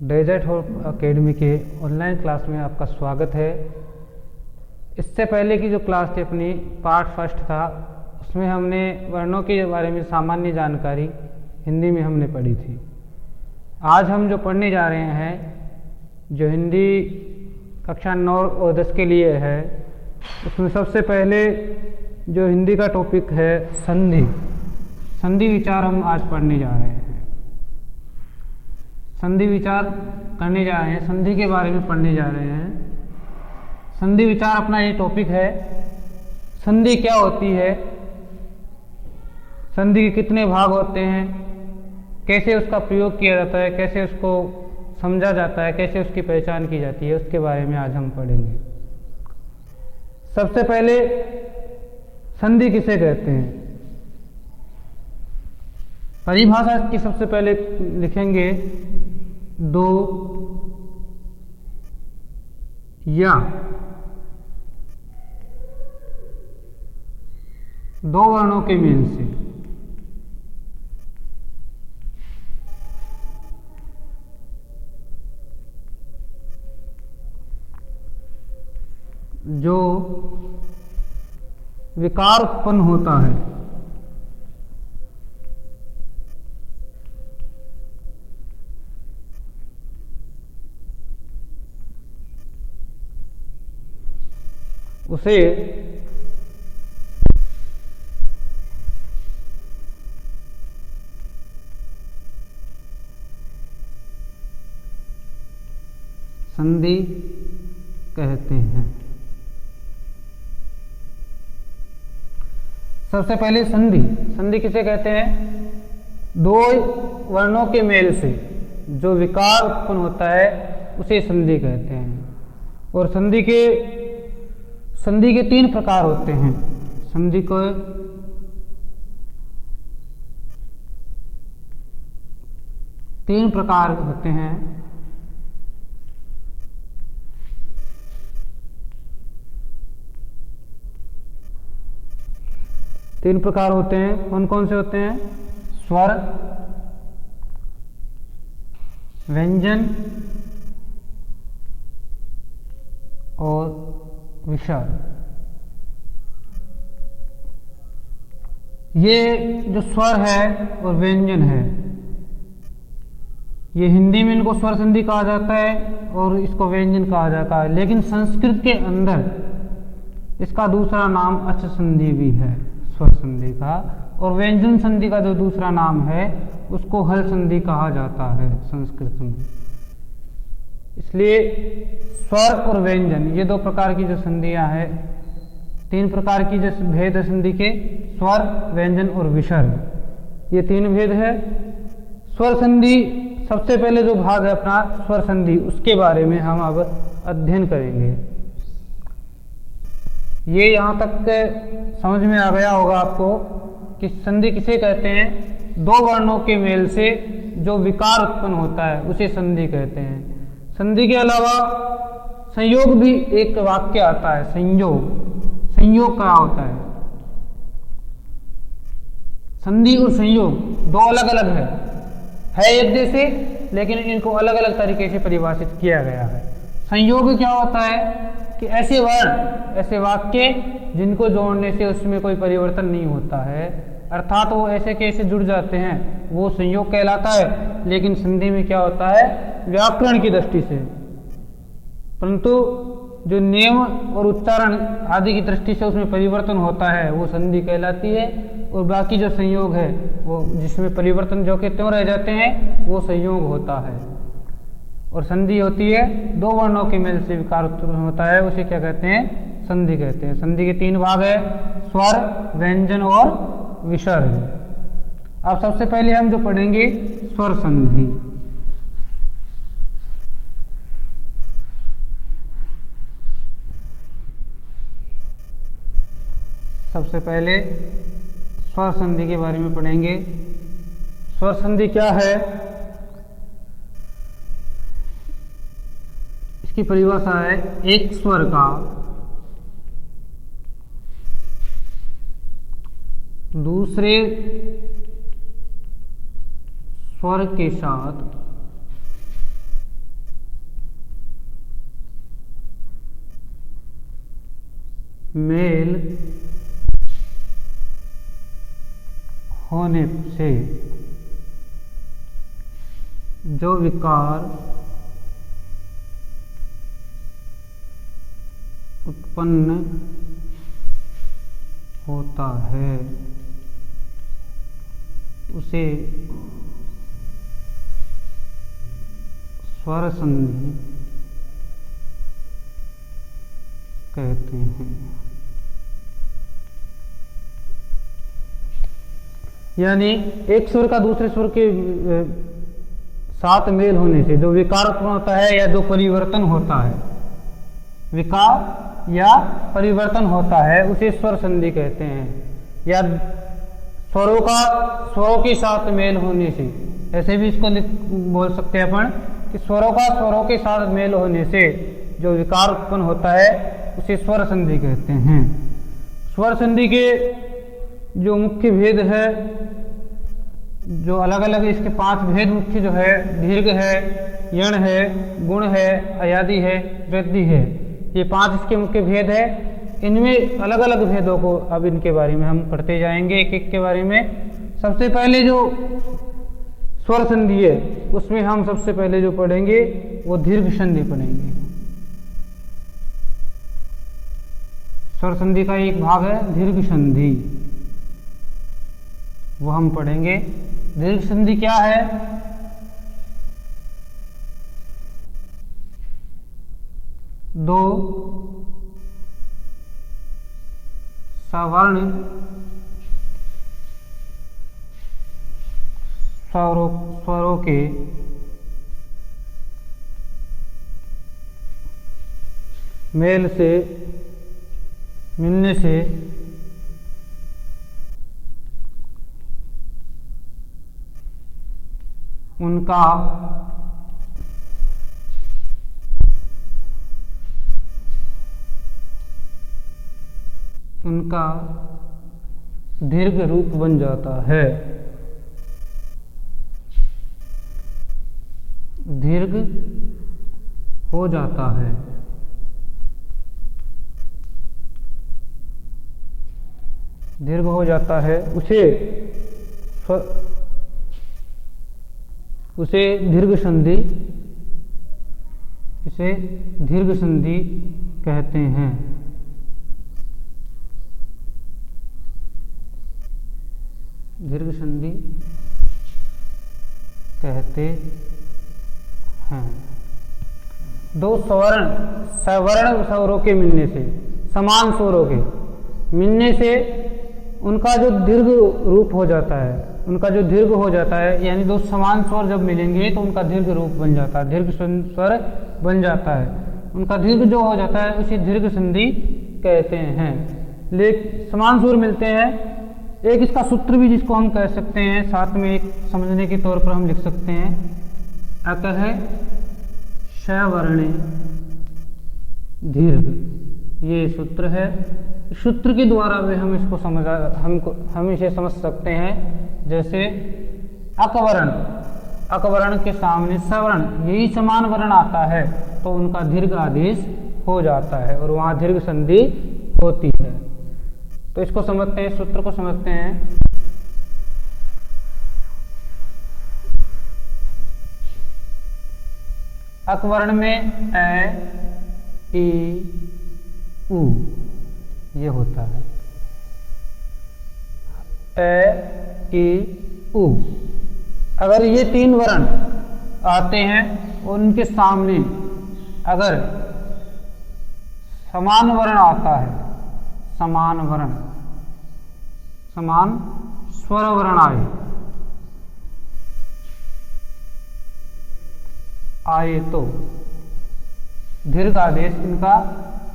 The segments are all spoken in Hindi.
डेजर्ट होप एकेडमी के ऑनलाइन क्लास में आपका स्वागत है। इससे पहले की जो क्लास थी अपनी पार्ट फर्स्ट था, उसमें हमने वर्णों के बारे में सामान्य जानकारी हिंदी में हमने पढ़ी थी। आज हम जो पढ़ने जा रहे हैं, जो हिंदी कक्षा 9 और 10 के लिए है, उसमें सबसे पहले जो हिंदी का टॉपिक है संधि विचार हम आज पढ़ने जा रहे हैं। संधि विचार करने जा रहे हैं, संधि के बारे में पढ़ने जा रहे हैं। संधि विचार अपना ये टॉपिक है। संधि क्या होती है, संधि के कितने भाग होते हैं, कैसे उसका प्रयोग किया जाता है, कैसे उसको समझा जाता है, कैसे उसकी पहचान की जाती है, उसके बारे में आज हम पढ़ेंगे। सबसे पहले संधि किसे कहते हैं, परिभाषा की सबसे पहले लिखेंगे। दो या दो वर्णों के मेल से जो विकार उत्पन्न होता है, उसे संधि कहते हैं। सबसे पहले संधि किसे कहते हैं, दो वर्णों के मेल से जो विकार उत्पन्न होता है उसे संधि कहते हैं। और संधि के 3 प्रकार होते हैं। संधि को 3 प्रकार होते हैं। तीन प्रकार होते हैं। कौन कौन से होते हैं, स्वर, व्यंजन और विसर्ग। ये जो स्वर है और व्यंजन है, ये हिंदी में इनको स्वर संधि कहा जाता है और इसको व्यंजन कहा जाता है। लेकिन संस्कृत के अंदर इसका दूसरा नाम अच संधि भी है, स्वर संधि का। और व्यंजन संधि का जो दूसरा नाम है उसको हल संधि कहा जाता है संस्कृत में। इसलिए स्वर और व्यंजन ये 2 प्रकार की जो संधियां हैं, 3 प्रकार की जो भेद है संधि के, स्वर, व्यंजन और विसर्ग, ये 3 भेद है। स्वर संधि सबसे पहले जो भाग है अपना स्वर संधि, उसके बारे में हम अब अध्ययन करेंगे। ये यहाँ तक समझ में आ गया होगा आपको कि संधि किसे कहते हैं, 2 वर्णों के मेल से जो विकार उत्पन्न होता है उसे संधि कहते हैं। संधि के अलावा संयोग भी एक वाक्य आता है। संयोग क्या होता है, संधि और संयोग 2 अलग अलग है एक जैसे, लेकिन इनको अलग अलग तरीके से परिभाषित किया गया है। संयोग क्या होता है कि ऐसे वर्ण, ऐसे वाक्य जिनको जोड़ने से उसमें कोई परिवर्तन नहीं होता है, अर्थात वो ऐसे कैसे जुड़ जाते हैं, वो संयोग कहलाता है। लेकिन संधि में क्या होता है, व्याकरण की दृष्टि से, परंतु जो नियम और उच्चारण आदि की दृष्टि से उसमें परिवर्तन होता है वो संधि कहलाती है। और बाकी जो संयोग है वो जिसमें परिवर्तन जो के त्यों रह जाते हैं वो संयोग होता है। और संधि होती है 2 वर्णों के मेल से विकार उत्पन्न होता है, उसे क्या कहते हैं, संधि कहते हैं। संधि के 3 भाग है, स्वर, व्यंजन और विसर्ग। अब सबसे पहले हम जो पढ़ेंगे स्वर संधि। सबसे पहले स्वर संधि के बारे में पढ़ेंगे। स्वर संधि क्या है, इसकी परिभाषा है, एक स्वर का दूसरे स्वर के साथ मेल होने से जो विकार उत्पन्न होता है उसे स्वर संधि कहते हैं। यानी एक स्वर का दूसरे स्वर के साथ मेल होने से जो विकार उत्पन्न होता है या जो परिवर्तन होता है, विकार या परिवर्तन होता है, उसे स्वर संधि कहते हैं। या स्वरों के साथ मेल होने से, ऐसे भी इसको बोल सकते हैं अपन कि स्वरों के साथ मेल होने से जो विकार उत्पन्न होता है उसे स्वर संधि कहते हैं। स्वर संधि के जो मुख्य भेद है, जो अलग अलग इसके 5 भेद मुख्य जो है, दीर्घ है, यण है, गुण है, अयादि है, वृद्धि है, ये 5 इसके मुख्य भेद है। इनमें अलग अलग भेदों को अब इनके बारे में हम पढ़ते जाएंगे एक एक के बारे में। सबसे पहले जो स्वर संधि है उसमें हम सबसे पहले जो पढ़ेंगे वो दीर्घ संधि पढ़ेंगे। स्वर संधि का एक भाग है दीर्घ संधि, वो हम पढ़ेंगे। दीर्घ संधि क्या है? दो सवर्ण स्वरों के मेल से मिलने से उनका दीर्घ रूप बन जाता है। दीर्घ हो जाता है। दीर्घ हो जाता है, उसे दीर्घ संधि, इसे दीर्घ संधि कहते हैं। दीर्घ संधि कहते हैं। दो सवर्ण स्वरों के मिलने से, समान स्वरों के मिलने से उनका जो दीर्घ रूप हो जाता है, उनका जो दीर्घ हो जाता है, यानी दो समान स्वर जब मिलेंगे तो उनका दीर्घ रूप बन जाता है, दीर्घ स्वर बन जाता है। उनका दीर्घ जो हो जाता है उसे दीर्घ संधि कहते हैं। लेकिन समान स्वर मिलते हैं, एक इसका सूत्र भी जिसको हम कह सकते हैं, साथ में एक समझने के तौर पर हम लिख सकते हैं, अतः सवर्णे दीर्घ, ये सूत्र है। सूत्र के द्वारा भी हम इसको हम इसे समझ सकते हैं। जैसे अकवर्ण के सामने सवर्ण, यही समान वर्ण आता है तो उनका दीर्घ आदेश हो जाता है और वहाँ दीर्घ संधि होती है। तो इसको समझते हैं, सूत्र को समझते हैं। अकवर्ण में ए, ई, उ ये होता है। ए, ई, उ। अगर ये 3 वर्ण आते हैं और उनके सामने अगर समान वर्ण आता है, समान स्वर वर्ण आए तो दीर्घ आदेश, इनका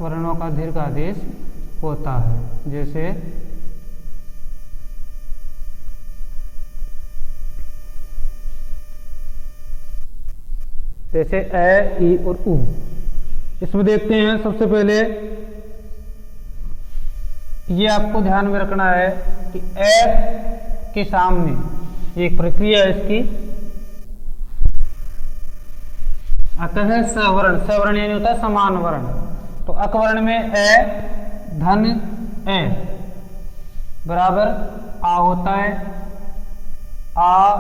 वर्णों का दीर्घ आदेश होता है। जैसे ए, ई और उ। इसमें देखते हैं सबसे पहले ये आपको ध्यान में रखना है कि ए के सामने एक प्रक्रिया है इसकी, अतः सवर्ण यानी होता है समान वर्ण। तो अकवर्ण में ए धन ए बराबर आ होता है। आ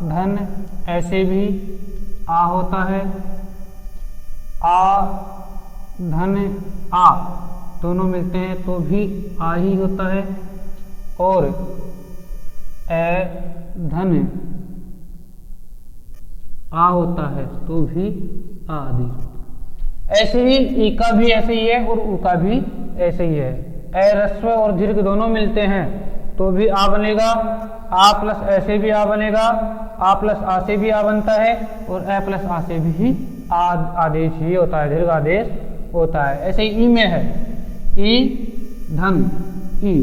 धन ऐसे भी आ होता है। आ धन आ दोनों मिलते हैं तो भी आ ही होता है। और ए धन आ होता है तो भी आ आदि। ऐसे ही ई का भी ऐसे ही है और उ का भी ऐसे ही है। ए ह्रस्व और दीर्घ दोनों मिलते हैं तो भी आ बनेगा। आ प्लस ऐसे भी आ बनेगा। आ प्लस आ से भी आ बनता है और ए प्लस आ से भी आ आदेश ही होता है, दीर्घ आदेश होता है। ऐसे ही ई में है ई धन ई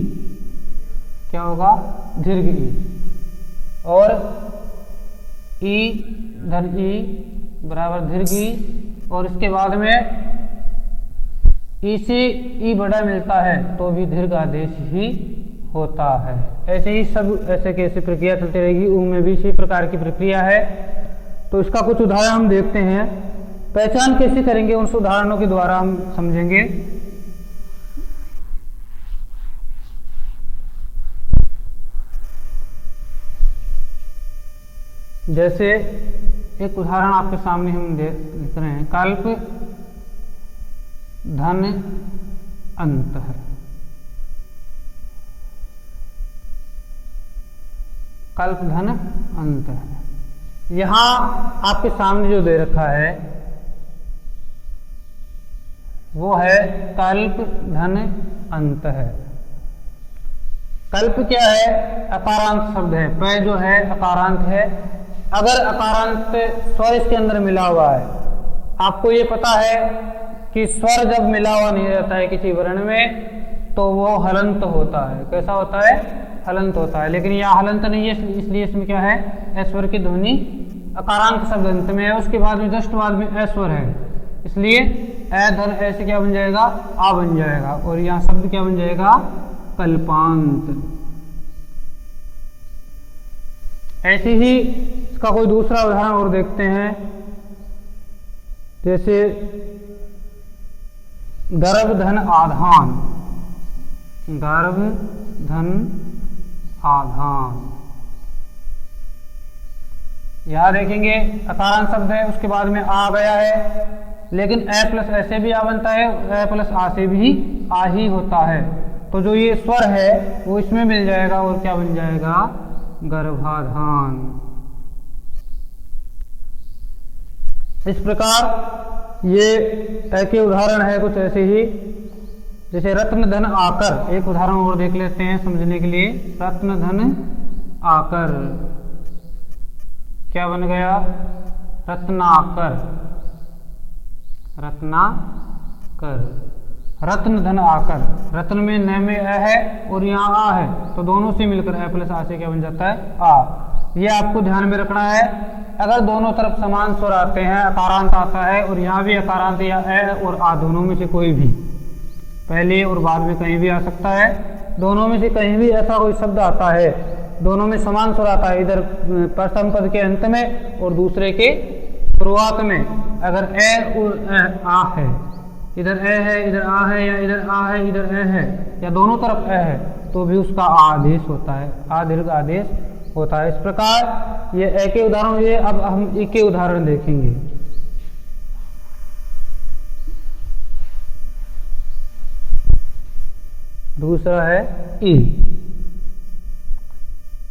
क्या होगा, दीर्घ ई। और ई धन ई बराबर दीर्घ ई। और इसके बाद में ई से ई बड़ा मिलता है तो भी दीर्घ आदेश ही होता है। ऐसे ही सब ऐसे कैसे प्रक्रिया चलती रहेगी। ऊ में भी इसी प्रकार की प्रक्रिया है। तो इसका कुछ उदाहरण हम देखते हैं। पहचान कैसे करेंगे उन उदाहरणों के द्वारा हम समझेंगे। जैसे एक उदाहरण आपके सामने हम लिख रहे हैं, कल्प धन अंत है। कल्प धन अंत है। यहां आपके सामने जो दे रखा है वो है कल्प धन अंत है। कल्प क्या है, अकारांत शब्द है। प जो है अकारांत है। अगर अकारांत स्वर इसके अंदर मिला हुआ है, आपको ये पता है कि स्वर जब मिला हुआ नहीं रहता है किसी वर्ण में तो वो हलंत होता है। कैसा होता है, हलंत होता है। लेकिन यह हलंत नहीं है, इसलिए इसमें क्या है, स्वर की ध्वनि अकारांत शब्द अंत में है। उसके बाद में जस्ट बाद में स्वर है, इसलिए ए धन ऐसे क्या बन जाएगा, आ बन जाएगा। और यहाँ शब्द क्या बन जाएगा, कल्पांत। ऐसे ही इसका कोई दूसरा उदाहरण और देखते हैं। जैसे गर्भ धन आधान, गर्भ धन आधान। यहां देखेंगे अकारांत शब्द है, उसके बाद में आ गया है, लेकिन ए प्लस ऐसे भी आ बनता है, ए प्लस आ से भी आ ही होता है। तो जो ये स्वर है वो इसमें मिल जाएगा और क्या बन जाएगा, गर्भाधान। इस प्रकार ये ऐसे उदाहरण है कुछ ऐसे ही। जैसे रत्न धन आकर, एक उदाहरण और देख लेते हैं समझने के लिए। रत्न धन आकर क्या बन गया, रत्नाकर, रत्नाकर। रत्न धन आकर, रत्न में न में अ है और यहाँ आ है, तो दोनों से मिलकर ए प्लस आ से क्या बन जाता है, आ। ये आपको ध्यान में रखना है। अगर दोनों तरफ समान स्वर आते हैं, अकारांत आता है और यहाँ भी अकारांत या ए और आ, दोनों में से कोई भी, पहले और बाद में कहीं भी आ सकता है। दोनों में से कहीं भी ऐसा कोई शब्द आता है, दोनों में समान स्वर आता है, इधर प्रथम पद के अंत में और दूसरे के शुरुआत में। अगर ए और आ है, इधर ए है इधर आ है, या इधर आ है इधर ए है, या दोनों तरफ ए है, तो भी उसका आदेश होता है, आ दीर्घ आदेश होता है। इस प्रकार ये ए के उदाहरण हुए। अब हम ई के उदाहरण देखेंगे। दूसरा है ई।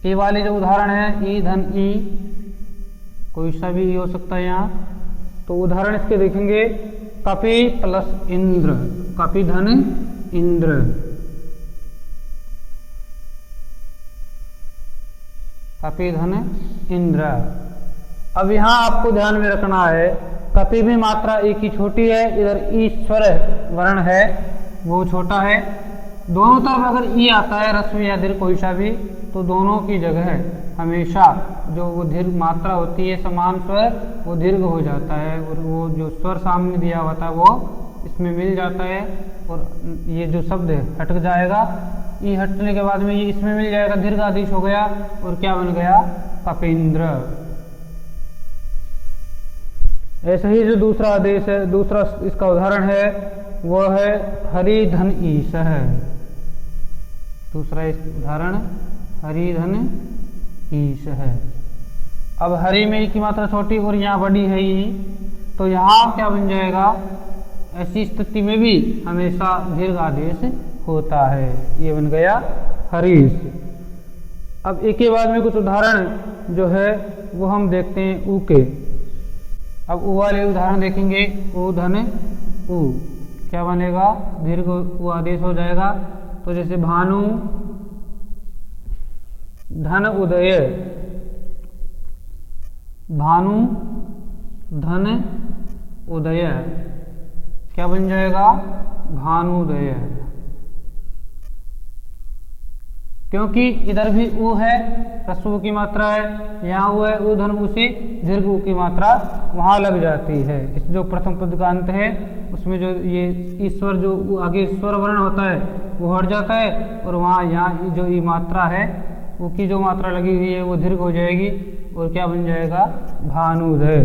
ई वाले जो उदाहरण है, ई धन ई, कोई सा भी ई हो सकता है यहाँ। तो उदाहरण इसके देखेंगे, कपि प्लस इंद्र, कपि धन इंद्र। कपि धन इंद्र। अब यहाँ आपको ध्यान में रखना है, कपि में मात्रा एक ही छोटी है, इधर ई स्वर वर्ण है वो छोटा है। दोनों तरफ अगर ई आता है, रस्व या दीर्घ कोई सा भी, तो दोनों की जगह हमेशा जो वो दीर्घ मात्रा होती है, समान स्वर, वो दीर्घ हो जाता है और वो जो स्वर सामने दिया हुआ था वो इसमें मिल जाता है और ये जो शब्द है हट जाएगा। ई हटने के बाद में ये इसमें मिल जाएगा, दीर्घ आदेश हो गया और क्या बन गया, कपींद्र। ऐसे ही जो दूसरा आदेश है, दूसरा इसका उदाहरण है वो है हरि धन ईश है। दूसरा उदाहरण हरि धन ईश है। अब हरि में ई की मात्रा छोटी और यहाँ बड़ी है ई, तो यहाँ क्या बन जाएगा, ऐसी स्थिति में भी हमेशा दीर्घ आदेश होता है। ये बन गया हरीश। अब एक के बाद में कुछ उदाहरण जो है वो हम देखते हैं ऊ के। अब ऊ वाले उदाहरण देखेंगे। ऊ धन ऊ क्या बनेगा, दीर्घ ऊ आदेश हो जाएगा। तो जैसे भानु धन उदय, भानु धन उदय क्या बन जाएगा, भानुदय। क्योंकि इधर भी ऊ है, ह्रस्व की मात्रा है, यहाँ ऊ है, ऊ धन ऊ से दीर्घ ऊ की मात्रा वहाँ लग जाती है। इस जो प्रथम पद का अंत है उसमें जो ये ईश्वर जो आगे स्वर वर्ण होता है वो हट जाता है, और वहाँ यहाँ जो ई मात्रा है ऊ की जो मात्रा लगी हुई है वो दीर्घ हो जाएगी और क्या बन जाएगा, भानुदय।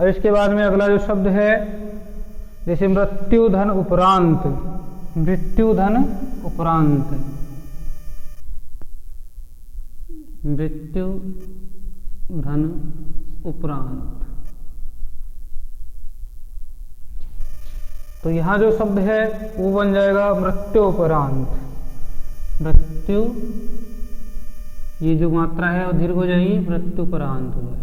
और इसके बाद में अगला जो शब्द है जैसे मृत्यु धन उपरांत, मृत्यु धन उपरांत, मृत्यु धन उपरांत। तो यहां जो शब्द है वो बन जाएगा मृत्यु उपरांत। मृत्यु ये जो मात्रा है वो दीर्घ हो जाएगी, मृत्यु उपरांत हो जाएगा।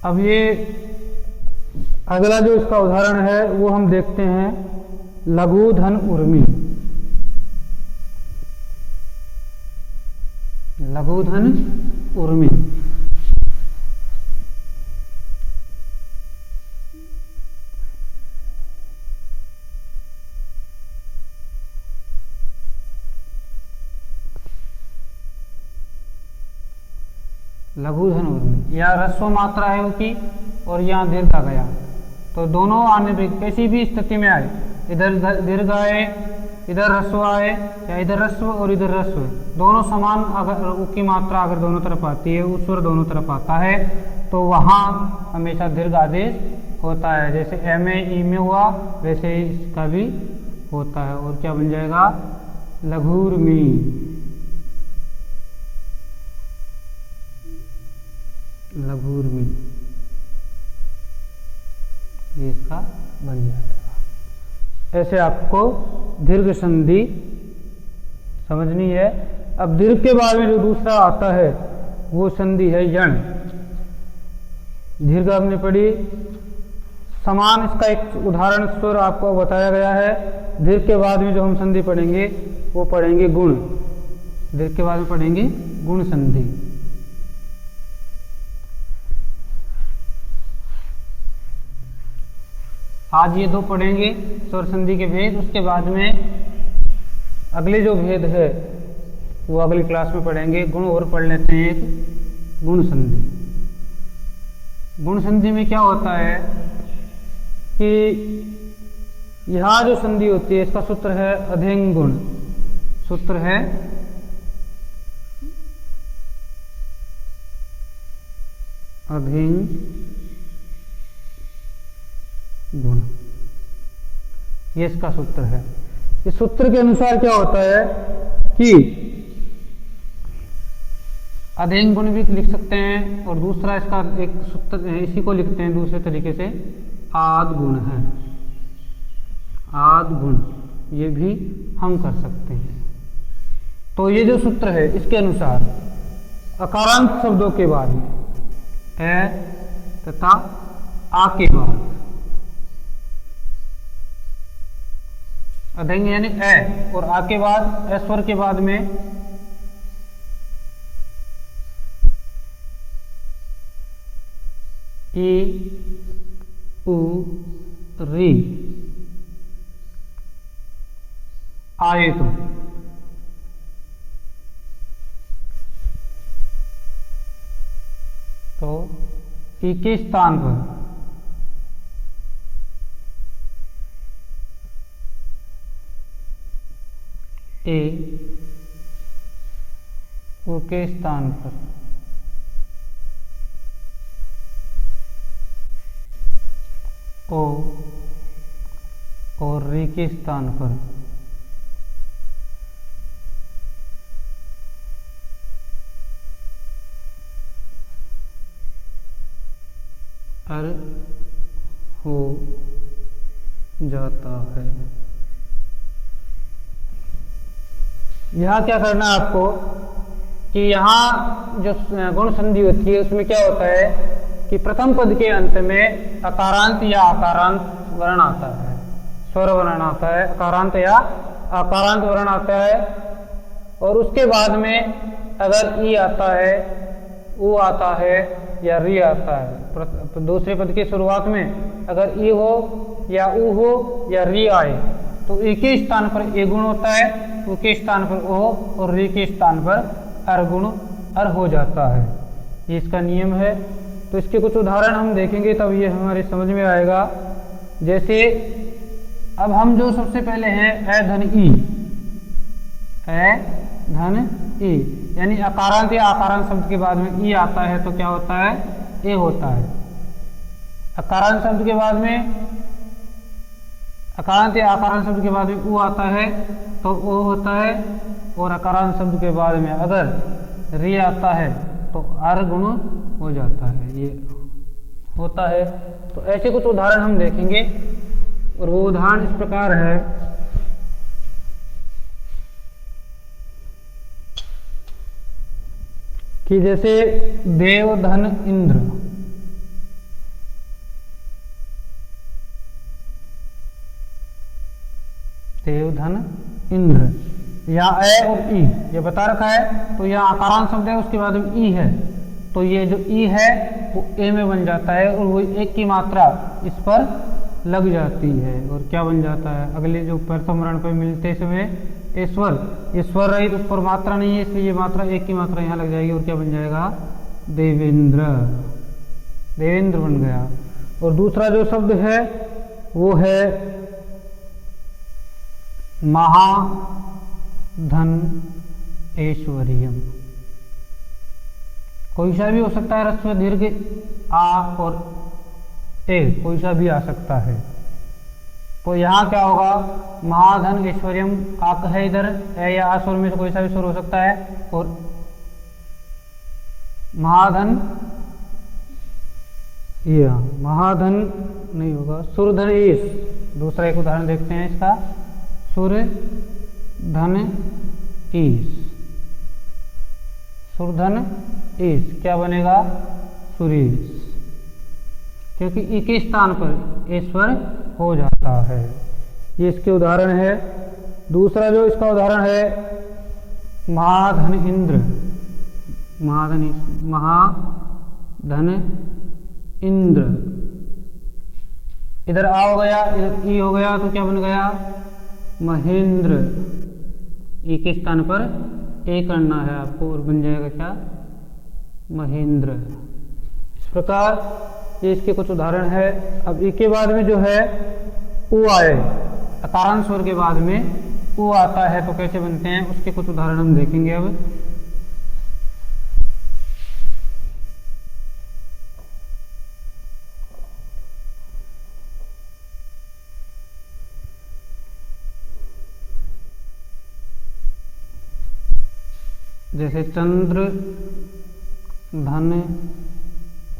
अब ये अगला जो इसका उदाहरण है वो हम देखते हैं लघु धन उर्मी। लघु धन उर्मी, लघु धन उर्मी, या ह्रस्व मात्रा है उनकी और यहाँ दीर्घ आ गया, तो दोनों आने पे किसी भी स्थिति में आए, इधर दीर्घ आए, इधर ह्रस्व आए, या इधर ह्रस्व और इधर ह्रस्व, दोनों समान अगर उ की मात्रा अगर दोनों तरफ आती है, उ स्वर दोनों तरफ आता है, तो वहाँ हमेशा दीर्घ आदेश होता है। जैसे ए में ई में हुआ वैसे ही इसका भी होता है। और क्या बन जाएगा, लघुर्मी। लघुर्मी ये इसका बन जाएगा। ऐसे आपको दीर्घ संधि समझनी है। अब दीर्घ के बाद में जो दूसरा आता है वो संधि है यण। दीर्घ आपने पढ़ी, समान इसका एक उदाहरण स्वर आपको बताया गया है। दीर्घ के बाद में जो हम संधि पढ़ेंगे वो पढ़ेंगे गुण। दीर्घ के बाद में पढ़ेंगे गुण संधि। आज ये दो पढ़ेंगे स्वर संधि के भेद, उसके बाद में अगले जो भेद है वो अगली क्लास में पढ़ेंगे। गुण और पढ़ लेते हैं एक गुण संधि। गुण संधि में क्या होता है कि यहाँ जो संधि होती है इसका सूत्र है अधेंग गुण। सूत्र है अधेंग गुण, ये इसका सूत्र है। इस सूत्र के अनुसार क्या होता है कि अधेंग गुण भी लिख सकते हैं, और दूसरा इसका एक सूत्र है, इसी को लिखते हैं दूसरे तरीके से, आद गुण है। आद गुण ये भी हम कर सकते हैं। तो ये जो सूत्र है इसके अनुसार अकारांत शब्दों के बाद में ए तथा आ के बाद अधेंग यानी ए, और आ के बाद ए स्वर के बाद में ई उ री आए तो ई के स्थान पर ए, उ के स्थान पर ओ और री के स्थान पर अर हो जाता है। यहाँ क्या करना है आपको कि यहाँ जो गुण संधि होती है उसमें क्या होता है कि प्रथम पद के अंत में अकारांत या आकारांत वर्ण आता है, स्वर वर्ण आता है, अकारांत या आकारांत वर्ण आता है। और उसके बाद में अगर ई आता है, ऊ आता है या री आता है, दूसरे पद की शुरुआत में अगर ई हो या ऊ हो या री आए तो ई के स्थान पर ए गुण होता है, ऊ के स्थान पर ओ और री के स्थान पर अर गुण अर हो जाता है। ये इसका नियम है। तो इसके कुछ उदाहरण हम देखेंगे तब ये हमारे समझ में आएगा। जैसे अब हम जो सबसे पहले हैं ए धन ई, ए धन ई, यानी अकारांत या आकारांत शब्द के बाद में ई आता है तो क्या होता है, ए होता है। अकारांत शब्द के बाद में, अकारांत या आकारांत शब्द के बाद में ऊ आता है तो ओ होता है। और अकारांत शब्द के बाद में अगर री आता है तो अर गुण हो जाता है, ये होता है। तो ऐसे कुछ उदाहरण हम देखेंगे और वो उदाहरण इस प्रकार है कि जैसे देव धन इंद्र, देव धन इंद्र, यहाँ ए और ई ये बता रखा है। तो यहाँ आकारांत शब्द है, उसके बाद में ई है, तो ये जो ई है वो ए में बन जाता है और वो एक की मात्रा इस पर लग जाती है और क्या बन जाता है, अगले जो प्रथम वर्ण पर मिलते समय ईश्वर, ईश्वर रहित उस पर मात्रा नहीं है इसलिए ये मात्रा एक की मात्रा यहाँ लग जाएगी और क्या बन जाएगा, देवेंद्र, देवेंद्र बन गया। और दूसरा जो शब्द है वो है महाधन ऐश्वर्यम। कोई सा भी हो सकता है, ह्रस्व दीर्घ आ और ए कोई सा भी आ सकता है। तो यहाँ क्या होगा, महाधन ऐश्वर्यम, आ है इधर, ए या आ स्वर में से कोई सा भी स्वर हो सकता है। और महाधन, ये महाधन नहीं होगा, सुरधन ईश। दूसरा एक उदाहरण देखते हैं इसका, सुर धन ईश, सुरधन ईश क्या बनेगा, सुरेश, क्योंकि ई के स्थान पर ईश्वर हो जाता है। ये इसके उदाहरण है। दूसरा जो इसका उदाहरण है महाधन इंद्र, महाधन, महाधन इंद्र, इधर आ हो गया, इधर ई हो गया तो क्या बन गया, महेंद्र। ई के स्थान पर ए करना है आपको और बन जाएगा क्या, महेंद्र। इस प्रकार ये इसके कुछ उदाहरण है। अब ई के बाद में जो है ऊ आए, अकारांत स्वर के बाद में ऊ आता है तो कैसे बनते हैं उसके कुछ उदाहरण हम देखेंगे। अब जैसे चंद्र धन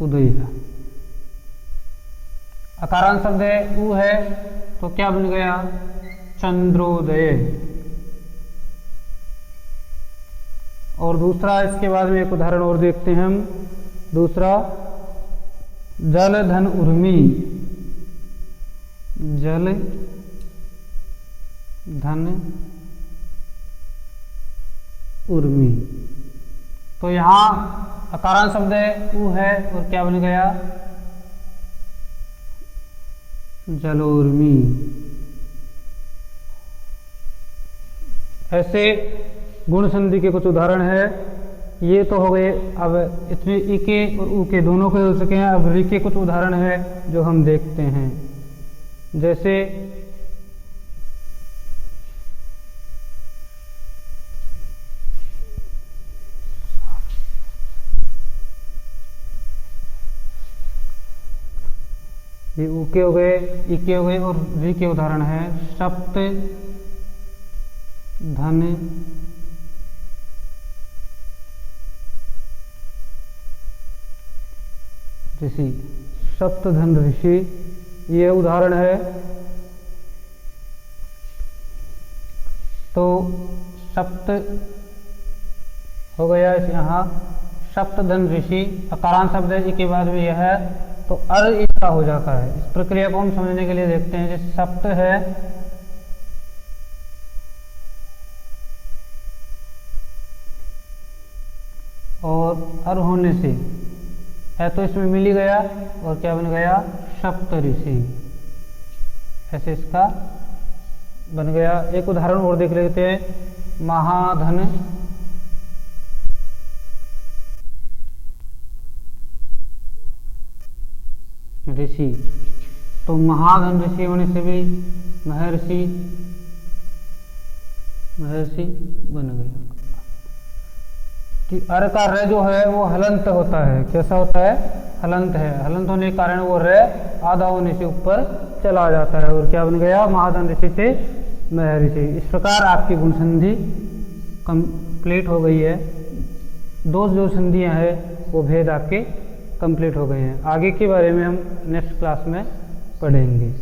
उदय, अकारांत शब्द है, ऊ है तो क्या बन गया, चंद्रोदय। और दूसरा इसके बाद में एक उदाहरण और देखते हैं हम। दूसरा जल धन उर्मी, जल धन उर्मी। तो यहाँ अकारांत शब्द है, ऊ है और क्या बन गया, जलोर्मी। ऐसे गुण संधि के कुछ उदाहरण है। ये तो हो गए। अब इसमें ई के और ऊ के दोनों के हो सके हैं। अब री के कुछ उदाहरण है जो हम देखते हैं। जैसे ये ऊ के हो गए, ई के हो गए और री के उदाहरण है सप्त धन ऋषि। सप्त धन ऋषि ये उदाहरण है। तो सप्त हो गया इस यहाँ सप्त धन ऋषि, अकारांत शब्द है, इसके बाद भी यह है तो अर इसका हो जाता है। इस प्रक्रिया को हम समझने के लिए देखते हैं। जैसे सप्त है और अर होने से है तो इसमें मिल ही गया और क्या बन गया सप्त ऋषि, ऐसे इसका बन गया। एक उदाहरण और देख लेते हैं, महाधन ऋषि। तो महाधन ऋषि होने से भी महर्षि बन गया कि अर का र जो है वो हलंत होता है। कैसा होता है? हलंत है। हलंत होने के कारण वो र आधा होने से ऊपर चला जाता है और क्या बन गया महाधन ऋषि से महर्षि। इस प्रकार आपकी गुण संधि कंप्लीट हो गई है। दो जो संधियां हैं वो भेद आपके कंप्लीट हो गए हैं। आगे के बारे में हम नेक्स्ट क्लास में पढ़ेंगे।